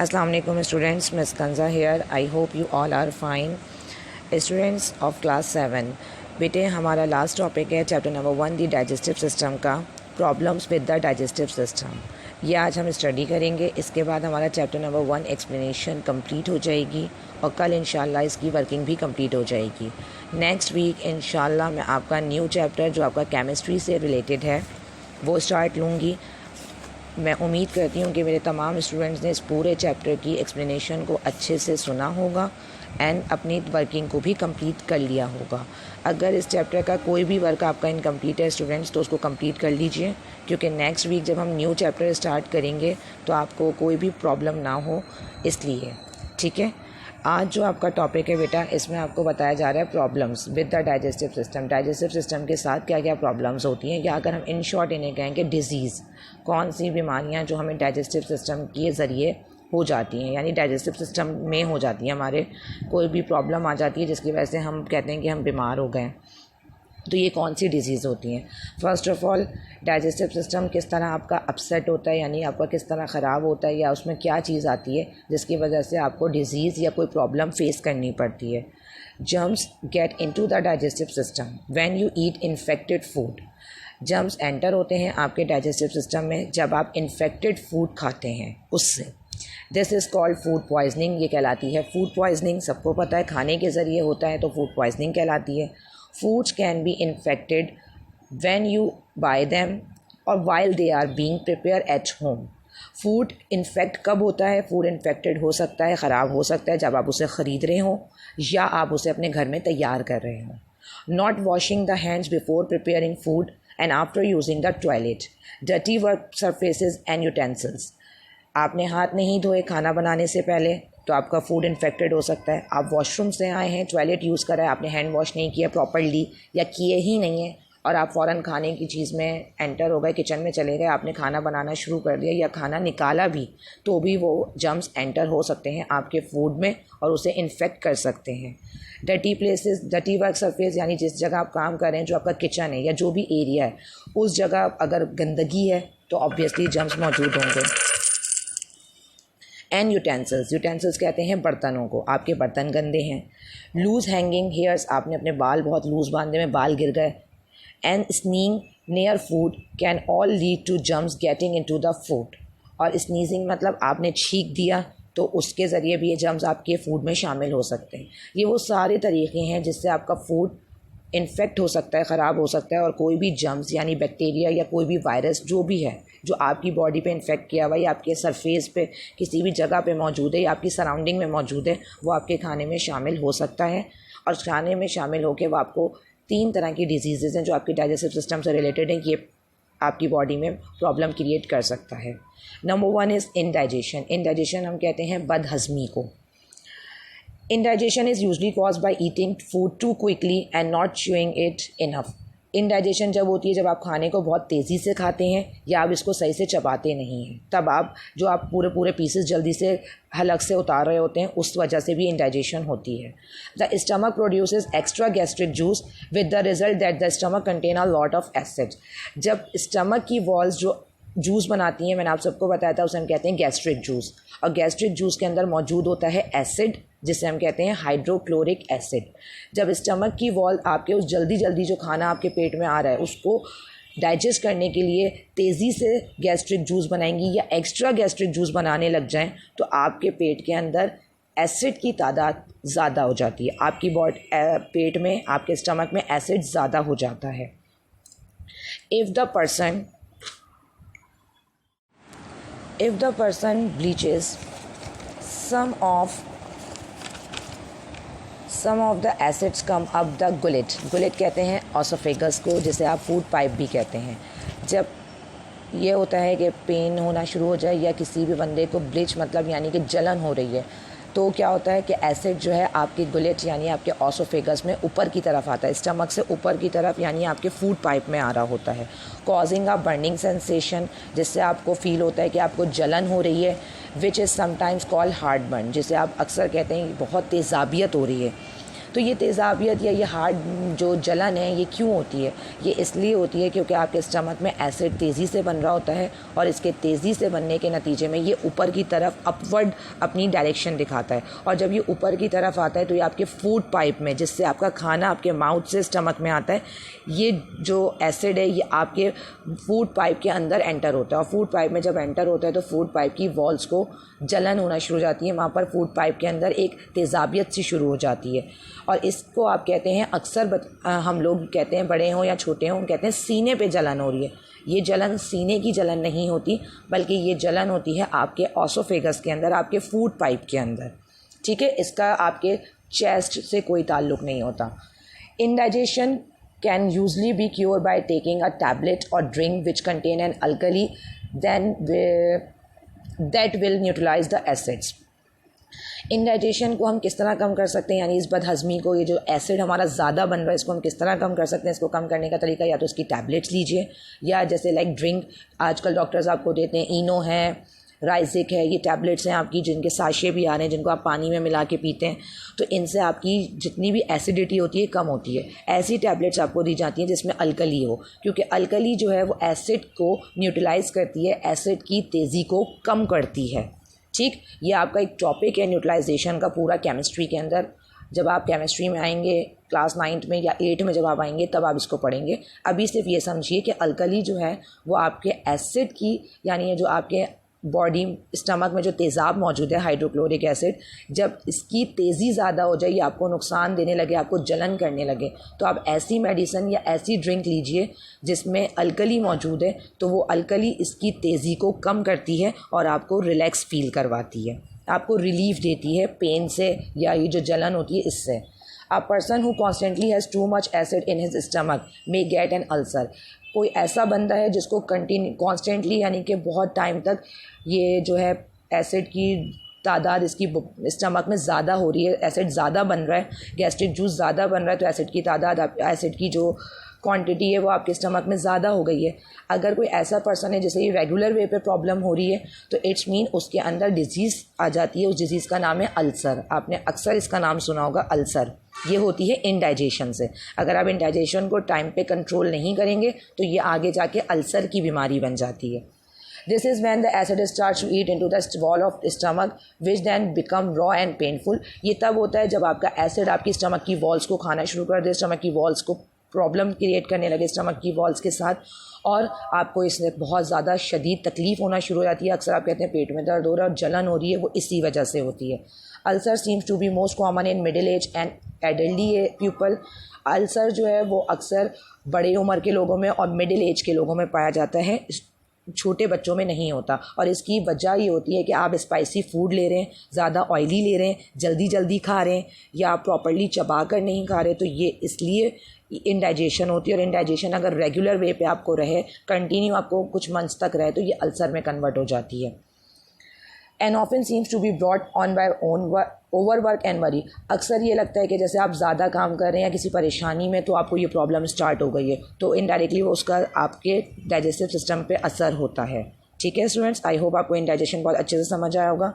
Assalamu alaikum students, Miss Kanza here. I hope you all are fine. Students of class 7, बेटे हमारा last topic है chapter number 1 दी digestive system का, problems with the digestive system. ये आज हम study करेंगे। इसके बाद हमारा चैप्टर नंबर 1 एक्सप्लेनेशन कंप्लीट हो जाएगी और कल इंशाल्लाह इसकी वर्किंग भी कंप्लीट हो जाएगी। नेक्स्ट वीक इंशाल्लाह मैं आपका न्यू चैप्टर जो आपका केमिस्ट्री से रिलेटेड है वो स्टार्ट लूँगी। मैं उम्मीद करती हूँ कि मेरे तमाम स्टूडेंट्स ने इस पूरे चैप्टर की एक्सप्लेनेशन को अच्छे से सुना होगा एंड अपनी वर्किंग को भी कंप्लीट कर लिया होगा। अगर इस चैप्टर का कोई भी वर्क आपका इनकम्प्लीट है स्टूडेंट्स तो उसको कंप्लीट कर लीजिए, क्योंकि नेक्स्ट वीक जब हम न्यू चैप्टर स्टार्ट करेंगे तो आपको कोई भी प्रॉब्लम ना हो, इसलिए ठीक है। आज जो आपका टॉपिक है बेटा, इसमें आपको बताया जा रहा है problems with the digestive system. Digestive system के साथ क्या क्या प्रॉब्लम्स होती हैं, या अगर हम इन शॉर्ट इन्हें कहें कि डिज़ीज़, कौन सी बीमारियां जो हमें डाइजेस्टिव सिस्टम के ज़रिए हो जाती हैं, यानी डाइजेस्टिव सिस्टम में हो जाती हैं। हमारे कोई भी प्रॉब्लम आ जाती है जिसकी वजह से हम कहते हैं कि हम बीमार हो गए, तो ये कौन सी डिज़ीज़ होती हैं। First of all, digestive system किस तरह आपका अपसेट होता है, यानी आपका किस तरह ख़राब होता है, या उसमें क्या चीज़ आती है जिसकी वजह से आपको डिज़ीज़ या कोई प्रॉब्लम फेस करनी पड़ती है। Germs get into the digestive system when you eat infected food. Germs enter होते हैं आपके डाइजेस्टिव सिस्टम में जब आप इन्फेक्टेड फूड खाते हैं उससे। This is called food poisoning, ये कहलाती है फूड पॉइजनिंग। सबको पता है खाने के ज़रिए होता है तो फूड पॉइजनिंग कहलाती है। Foods can be infected when you buy them or while they are being prepared at home. Food infect कब होता है? फूड इन्फेक्टेड हो सकता है, ख़राब हो सकता है जब आप उसे ख़रीद रहे हो या आप उसे अपने घर में तैयार कर रहे हो। Not washing the hands before preparing food and after using the toilet. Dirty work surfaces and utensils. आपने हाथ नहीं धोए खाना बनाने से पहले तो आपका फूड इन्फेक्टेड हो सकता है। आप वॉशरूम से आए हैं, टॉयलेट यूज़ करा है, आपने हैंड वॉश नहीं किया प्रॉपर्ली या किए ही नहीं है और आप फ़ौरन खाने की चीज़ में एंटर हो गए, किचन में चले गए, आपने खाना बनाना शुरू कर दिया या खाना निकाला भी, तो भी वो जर्म्स एंटर हो सकते हैं आपके फूड में और उसे इन्फेक्ट कर सकते हैं। Dirty places, dirty work surface, यानी जिस जगह आप काम कर रहे हैं, जो आपका किचन है या जो भी एरिया है, उस जगह अगर गंदगी है तो ऑब्वियसली जर्म्स मौजूद होंगे। एंड यूटेंसिल्स, यूटेंसिल्स कहते हैं बर्तनों को, आपके बर्तन गंदे हैं। लूज़ हैंगिंग हेयर्स, आपने अपने बाल बहुत लूज़ बांधे में, बाल गिर गए। And sneezing near food can all lead to germs getting into the food. और स्नीजिंग मतलब आपने छींक दिया तो उसके ज़रिए भी ये जर्म्स आपके फूड में शामिल हो सकते हैं। ये वो सारे तरीक़े हैं जिससे आपका फूड इन्फेक्ट हो सकता है, ख़राब हो सकता है और कोई भी जर्म्स यानी बैक्टीरिया या कोई भी वायरस जो भी है जो आपकी बॉडी पे इन्फेक्ट किया हुआ या आपके सरफेस पे किसी भी जगह पे मौजूद है या आपकी सराउंडिंग में मौजूद है, वो आपके खाने में शामिल हो सकता है। और खाने में शामिल होकर वो आपको 3 तरह की डिजीज़ हैं जो आपकी डाइजेस्टिव सिस्टम से रिलेटेड हैं, ये आपकी बॉडी में प्रॉब्लम क्रिएट कर सकता है। Number 1 is indigestion. इनडाइजेशन हम कहते हैं बदहज़मी को। Indigestion is usually caused by eating food too quickly and not chewing it enough. Indigestion जब होती है जब आप खाने को बहुत तेज़ी से खाते हैं या आप इसको सही से चबाते नहीं हैं, तब आप जो आप पूरे पीसेस जल्दी से हलक से उतार रहे होते हैं, उस वजह से भी इंडाइजेशन होती है। The stomach produces extra gastric juice with the result that the stomach contain a lot of acid. जब स्टमक की वॉल्स जो जूस बनाती हैं, मैंने आप सबको बताया था, उसे हम कहते हैं गैस्ट्रिक जूस। और गैस्ट्रिक जूस के अंदर मौजूद होता है एसिड, जिसे हम कहते हैं हाइड्रोक्लोरिक एसिड। जब स्टमक की वॉल आपके उस जल्दी जो खाना आपके पेट में आ रहा है उसको डाइजेस्ट करने के लिए तेज़ी से गैस्ट्रिक जूस बनाएंगी या एक्स्ट्रा गैस्ट्रिक जूस बनाने लग जाएं, तो आपके पेट के अंदर एसिड की तादाद ज़्यादा हो जाती है। आपकी पेट में, आपके स्टमक में एसिड ज़्यादा हो जाता है। If the person bleaches some of the acids come up the gullet कहते हैं ऑसोफेगस को, जिसे आप फूड पाइप भी कहते हैं। जब ये होता है कि पेन होना शुरू हो जाए या किसी भी बंदे को ब्लीच मतलब यानी कि जलन हो रही है, तो क्या होता है कि एसिड जो है आपके गुलेट यानी आपके ऑसोफेगस में ऊपर की तरफ आता है, स्टमक से ऊपर की तरफ यानी आपके फूड पाइप में आ रहा होता है। कॉजिंग अ बर्निंग सेंसेशन, जिससे आपको फील होता है कि आपको जलन हो रही है। Which is sometimes called heart burn, जिसे आप अक्सर कहते हैं बहुत तेज़ाबियत हो रही है। तो ये तेज़ाबियत या ये हार्ट जो जलन है ये क्यों होती है? ये इसलिए होती है क्योंकि आपके स्टमक में एसिड तेज़ी से बन रहा होता है और इसके तेज़ी से बनने के नतीजे में ये ऊपर की तरफ अपवर्ड अपनी डायरेक्शन दिखाता है, और जब ये ऊपर की तरफ आता है तो ये आपके फूड पाइप में, जिससे आपका खाना आपके माउथ से स्टमक में आता है, ये जो एसिड है ये आपके फूड पाइप के अंदर एंटर होता है, और फूड पाइप में जब एंटर होता है तो फूड पाइप की वॉल्स को जलन होना शुरू हो जाती है, वहाँ पर फूड पाइप के अंदर एक तेज़ाबियत सी शुरू हो जाती है, और इसको आप कहते हैं अक्सर हम लोग कहते हैं, बड़े हों या छोटे हों, कहते हैं सीने पे जलन हो रही है। ये जलन सीने की जलन नहीं होती, बल्कि ये जलन होती है आपके ऑसोफेगस के अंदर, आपके फूड पाइप के अंदर। ठीक है, इसका आपके चेस्ट से कोई ताल्लुक़ नहीं होता। Indigestion can usually be cured by taking a tablet or drink which contain an alkali that will neutralize the acids. Indigestion को हम किस तरह कम कर सकते हैं, यानी इस बदहज़मी को, ये जो एसिड हमारा ज़्यादा बन रहा है इसको हम किस तरह कम कर सकते हैं? इसको कम करने का तरीका या तो उसकी टैबलेट्स लीजिए, या जैसे लाइक ड्रिंक आजकल डॉक्टर्स आपको देते हैं, इनो है, राइजिक है, ये टैबलेट्स हैं आपकी जिनके साशे भी आ रहे हैं, जिनको आप पानी में मिला के पीते हैं, तो इनसे आपकी जितनी भी एसिडिटी होती है कम होती है। ऐसी टैबलेट्स आपको दी जाती हैं जिसमें अल्कली हो, क्योंकि अल्कली जो है वो एसिड को न्यूट्रलाइज करती है, एसिड की तेज़ी को कम करती है। ठीक, ये आपका एक टॉपिक है न्यूट्रलाइजेशन का पूरा केमिस्ट्री के अंदर। जब आप केमिस्ट्री में आएंगे क्लास 9 में या 8 में जब आप आएंगे तब आप इसको पढ़ेंगे। अभी सिर्फ ये समझिए कि अल्कली जो है वो आपके एसिड की, यानी ये जो आपके बॉडी स्टमक में जो तेज़ाब मौजूद है हाइड्रोक्लोरिक एसिड, जब इसकी तेज़ी ज़्यादा हो जाए, ये आपको नुकसान देने लगे, आपको जलन करने लगे, तो आप ऐसी मेडिसिन या ऐसी ड्रिंक लीजिए जिसमें अल्कली मौजूद है, तो वो अल्कली इसकी तेज़ी को कम करती है और आपको रिलैक्स फील करवाती है, आपको रिलीफ देती है पेन से या ये जो जलन होती है इससे। A person who constantly has too much acid in his stomach may get an ulcer. कोई ऐसा बंदा है जिसको कॉन्स्टेंटली यानी कि बहुत टाइम तक ये जो है एसिड की तादाद इसकी स्टमक में ज़्यादा हो रही है, एसिड ज़्यादा बन रहा है, गैस्ट्रिक जूस ज़्यादा बन रहा है, तो एसिड की तादाद, एसिड की जो क्वांटिटी है वो आपके स्टमक में ज़्यादा हो गई है। अगर कोई ऐसा पर्सन है जिसे ये रेगुलर वे पे प्रॉब्लम हो रही है, तो इट्स मीन उसके अंदर डिजीज़ आ जाती है। उस डिजीज़ का नाम है अल्सर। आपने अक्सर इसका नाम सुना होगा, अल्सर। ये होती है इंडाइजेशन से। अगर आप इंडाइजेशन को टाइम पे कंट्रोल नहीं करेंगे तो ये आगे जाके अल्सर की बीमारी बन जाती है। This is when the acid starts to eat into the wall of stomach, which then become raw and painful. ये तब होता है जब आपका एसिड आपकी स्टमक की वॉल्स को खाना शुरू कर दे, स्टमक की वॉल्स को प्रॉब्लम क्रिएट करने लगे स्टमक की वॉल्स के साथ, और आपको इससे बहुत ज़्यादा शदीद तकलीफ़ होना शुरू हो जाती है। अक्सर आप कहते हैं पेट में दर्द हो रहा है और जलन हो रही है, वो इसी वजह से होती है। Ulcer seems to be most common in middle age and एडल्टी पीपल। अल्सर जो है वो अक्सर बड़े उम्र के लोगों में और मिडिल एज के लोगों में पाया जाता है, छोटे बच्चों में नहीं होता। और इसकी वजह ये होती है कि आप स्पाइसी फूड ले रहे हैं, ज़्यादा ऑयली ले रहे हैं, जल्दी जल्दी खा रहे हैं, या आप प्रॉपर्ली चबा कर नहीं खा रहे, तो ये इसलिए इंडाइजेशन होती है। और इंडाइजेशन अगर रेगुलर वे पे आपको रहे, कंटिन्यू आपको कुछ मंथ्स तक रहे, तो ये अल्सर में कन्वर्ट हो जाती है। And often seems to be brought on by overwork and worry. अक्सर ये लगता है कि जैसे आप ज़्यादा काम कर रहे हैं या किसी परेशानी में, तो आपको ये प्रॉब्लम स्टार्ट हो गई है, तो इनडायरेक्टली वो उसका आपके डाइजेस्टिव सिस्टम पे असर होता है। ठीक है स्टूडेंट्स, आई होप आपको इंडाइजेशन बहुत अच्छे से समझ आया होगा।